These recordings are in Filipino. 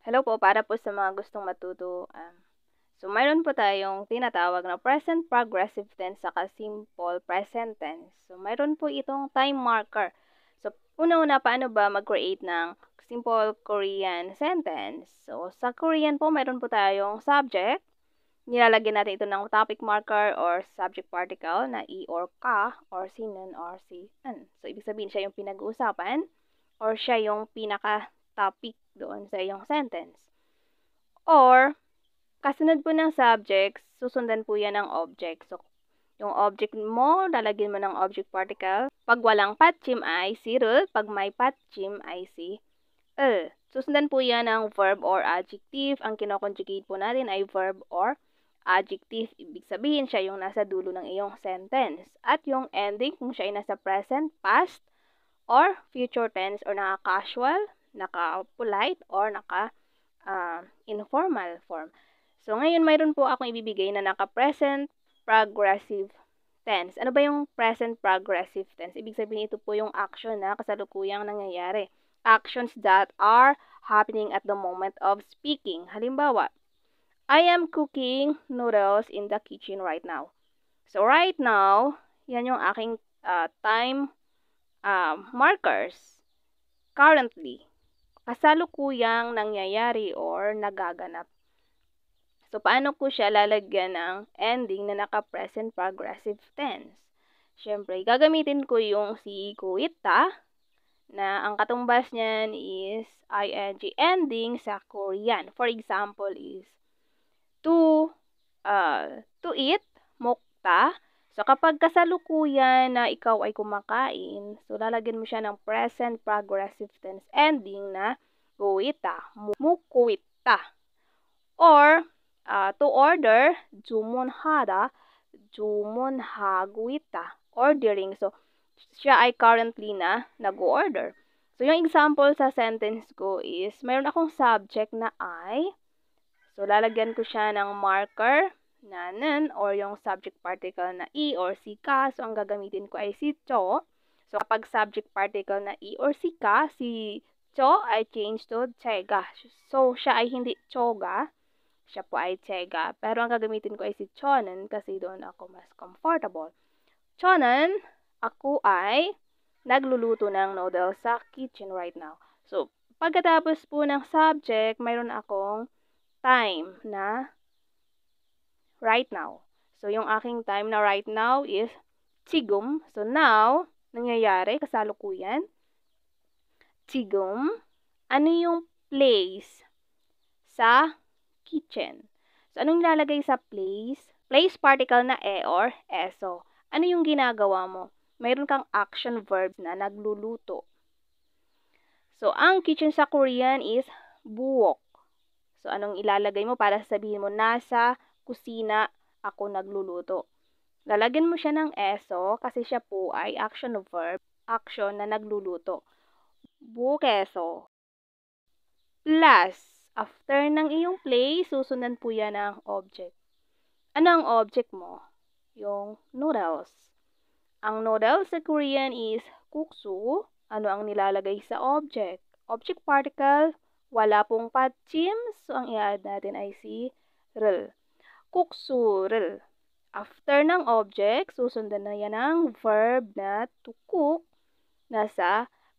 Hello po, para po sa mga gustong matuto. So, mayroon po tayong tinatawag na present progressive tense saka simple present tense. So, mayroon po itong time marker. So, una-una, paano ba mag-create ng simple Korean sentence? So, sa Korean po, mayroon po tayong subject. Nilalagyan natin ito ng topic marker or subject particle na i or ka or sinan or si an. So, ibig sabihin siya yung pinag-uusapan or siya yung pinaka-topic doon sa iyong sentence. Or, kasunod po ng subject, susundan po yan ng object. So, yung object mo, lalagyan mo ng object particle. Pag walang patchim ay si rul, pag may patchim ay si el. Susundan po yan ng verb or adjective. Ang kinoconjugate po natin ay verb or adjective. Ibig sabihin siya yung nasa dulo ng iyong sentence. At yung ending, kung siya ay nasa present, past, or future tense, or naka-casual, naka-polite, or informal form. So, ngayon mayroon po akong ibibigay na naka-present progressive tense. Ano ba yung present progressive tense? Ibig sabihin ito po yung action na kasalukuyang nangyayari. Actions that are happening at the moment of speaking. Halimbawa, I am cooking noodles in the kitchen right now. So, right now, yan yung aking time markers. Currently, kasalukuyang nangyayari or nagaganap. So, paano ko siya lalagyan ng ending na naka-present progressive tense? Siyempre, gagamitin ko yung si kuita na ang katumbas niyan is ing ending sa Korean. For example is to eat, mokta. So, kapag kasalukuyan na ikaw ay kumakain, so lalagyan mo siya ng present progressive tense ending na kuita, mukuita. Or, to order, 주문하다, 주문하고 있다. Ordering. So, siya ay currently na nag-order. So, yung example sa sentence ko is, mayroon akong subject na I. So, lalagyan ko siya ng marker na nan or yung subject particle na i or si ka. So, ang gagamitin ko ay si cho. So, kapag subject particle na i or si ka, si cho ay change to chega. So, siya ay hindi choga. Siya po ay chega. Pero ang gagamitin ko ay si chonan kasi doon ako mas comfortable. Chonan, ako ay nagluluto ng noodles sa kitchen right now. So, pagkatapos po ng subject, mayroon akong time na right now. So, yung aking time na right now is 지금. So, now, nangyayari, kasalukuyan. 지금, ano yung place sa kitchen? So, anong nilalagay sa place? Place particle na e or eso. Ano yung ginagawa mo? Mayroon kang action verbs na nagluluto. So, ang kitchen sa Korean is buwok. So, anong ilalagay mo para sabihin mo, nasa kusina ako nagluluto? Lalagyan mo siya ng eso kasi siya po ay action verb, action na nagluluto. Bukeso. Plus, after ng iyong place, susundan po yan ng object. Ano ang object mo? Yung noodles. Ang noodles sa Korean is kuksu. Ano ang nilalagay sa object? Object particle, wala pong patchim, so ang i-add natin ay si rel. Kuksurel. After ng object, susundan na yan ng verb na to cook na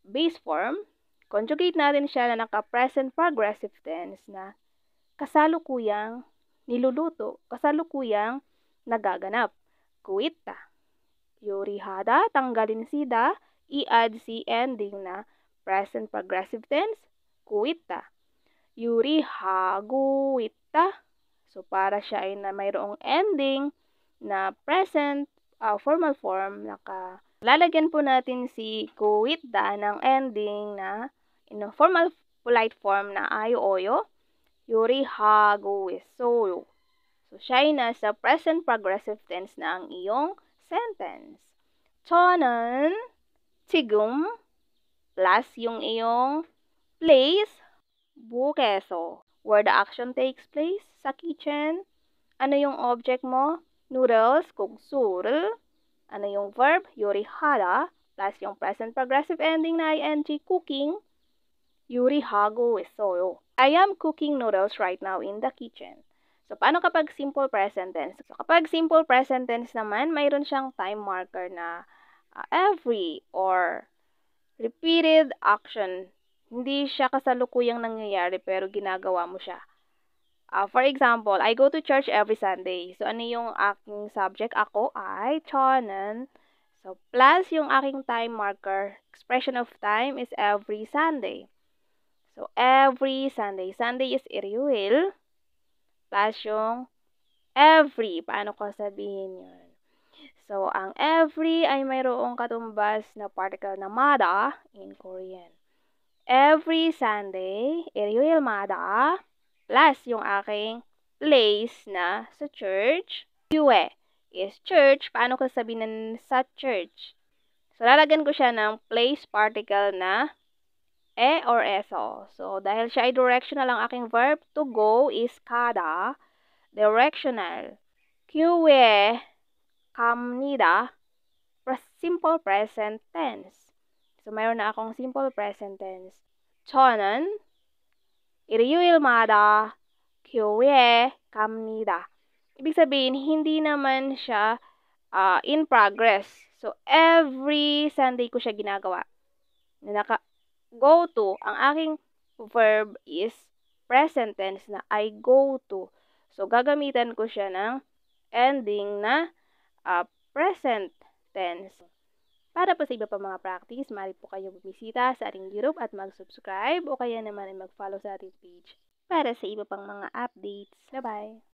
base form. Conjugate natin siya na naka-present progressive tense na kasalukuyang niluluto, kasalukuyang nagaganap. Kuita. Yorihada, tanggalin si da, i-add si ending na present progressive tense, kuita. Yurihaguita. So, para siya ay na mayroong ending na present formal form, lalagyan po natin si kuita ng ending na formal polite form na ayo-oyo, yurihaguisoyo. So, siya ay nasa present progressive tense na ang iyong sentence. 저는 지금 plus yung iyong place bukeso, where the action takes place sa kitchen. Ano yung object mo? Noodles, kugsurel. Ano yung verb? Yorihara, plus yung present progressive ending na ing, cooking. Yurihago isoyo. I am cooking noodles right now in the kitchen. So, paano kapag simple present tense? So, kapag simple present tense naman, mayroon siyang time marker na every or repeated action. Hindi siya kasalukuyang nangyayari pero ginagawa mo siya. For example, I go to church every Sunday. So, ano yung aking subject? Ako ay 저는. So, plus yung aking time marker. Expression of time is every Sunday. So, every Sunday. Sunday is 일요일. Plus yung every. Paano ko sabihin yun? So, ang every ay mayroong katumbas na particle na mada in Korean. Every Sunday, 일요일마다, plus yung aking place na sa church. 교회 is church. Paano ko sabihin sa church? So, lalagyan ko siya ng place particle na or eso. So, dahil siya ay directional, ang aking verb to go is 가다. Directional. 교회 갑니다. Simple present tense. So, mayroon na akong simple present tense. 저는 일요일마다 교회에 갑니다. Ibig sabihin, hindi naman siya in progress. So, every Sunday ko siya ginagawa. Go to, ang aking verb is present tense na I go to. So, gagamitan ko siya ng ending na present tense. Para po sa iba pa mga practice, maaari po kayo bumisita sa ating YouTube at mag-subscribe o kaya naman ay mag-follow sa ating page para sa iba pang mga updates. Bye-bye!